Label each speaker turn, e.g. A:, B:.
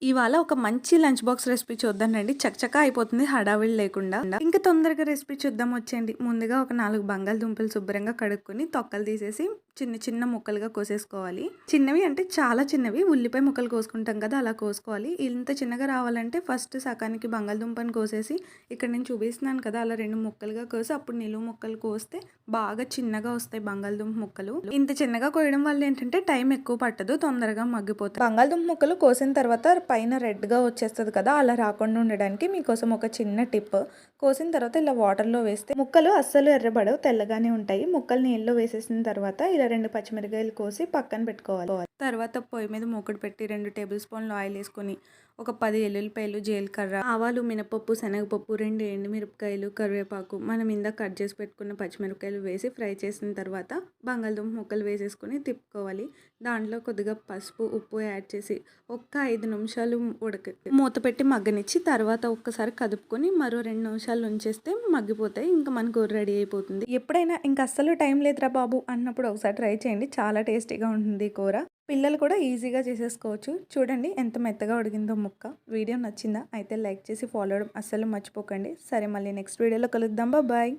A: ఇవాళ ఒక మంచి లంచ్ బాక్స్ రెసిపీ చూద్దాం రండి. చకచకా అయిపోతుంది హడావిడి లేకుండా. ఇంకా తొందరగా రెసిపీ చూద్దాం వచ్చేయండి. ముందుగా ఒక 4 బంగాళదుంపలు శుభ్రంగా కడుక్కొని తొక్కలు తీసేసి చిన్న చిన్న ముక్కలుగా కోసేసుకోవాలి. చిన్నవి అంటే చాలా చిన్నవి, ఉల్లిపాయ ముక్కలు కోసుకుంటాం కదా అలా కోసుకోవాలి. ఇంత చిన్నగా రావాలంటే ఫస్ట్ సకానికి బంగాళదుంపని కోసేసి ఇక్కడ నేను చూపిస్తున్నాను కదా అలా 2 ముక్కలుగా కోసి అప్పుడు నిలువు ముక్కలు కోస్తే బాగా చిన్నగా వస్తాయి బంగాళదుంప ముక్కలు. ఇంత చిన్నగా కోయడం వల్ల ఏంటంటే టైం ఎక్కువ పట్టదు, తొందరగా మగ్గిపోతాయి. బంగాళదుంప ముక్కలు కోసిన తర్వాత పైన రెడ్గా వచ్చేస్తుంది కదా అలా రాకుండా ఉండడానికి మీకోసం ఒక చిన్న టిప్. కోసిన తర్వాత ఇలా వాటర్లో వేస్తే ముక్కలు అస్సలు ఎర్రబడవు, తెల్లగానే ఉంటాయి. ముక్కలు నీళ్ళలో వేసేసిన తర్వాత ఇలా 2 పచ్చిమిరకాయలు కోసి పక్కన పెట్టుకోవాలి. తర్వాత పొయ్యి మీద మూకుడు పెట్టి 2 టేబుల్ స్పూన్లు ఆయిల్ వేసుకొని ఒక 10 ఎల్లుల్లిపాయలు, జీలకర్ర, ఆవాలు, మినపప్పు, శనగపప్పు, 2 ఎండుమిరపకాయలు, కరివేపాకు, మనం ఇందాక కట్ చేసి పెట్టుకున్న పచ్చిమిరపకాయలు వేసి ఫ్రై చేసిన తర్వాత బంగాళదుంప ముక్కలు వేసేసుకొని తిప్పుకోవాలి. దాంట్లో కొద్దిగా పసుపు, ఉప్పు యాడ్ చేసి ఒక్క 5 నిమిషాలు మూత పెట్టి మగ్గనిచ్చి తర్వాత ఒక్కసారి కదుపుకొని మరో 2 నిమిషాలు ఉంచేస్తే మగ్గిపోతాయి. ఇంకా మన కూర రెడీ అయిపోతుంది. ఎప్పుడైనా ఇంకా అస్సలు టైం లేదురా బాబు అన్నప్పుడు ఒకసారి ట్రై చేయండి, చాలా టేస్టీగా ఉంటుంది ఈ కూర. పిల్లలు కూడా ఈజీగా చేసేసుకోవచ్చు. చూడండి ఎంత మెత్తగా ఉడికిందో ముక్క. వీడియో నచ్చిందా? అయితే లైక్ చేసి ఫాలో అవ్వడం అస్సలు మర్చిపోకండి. సరే, మళ్ళీ నెక్స్ట్ వీడియోలో కలుద్దాం. బాయ్.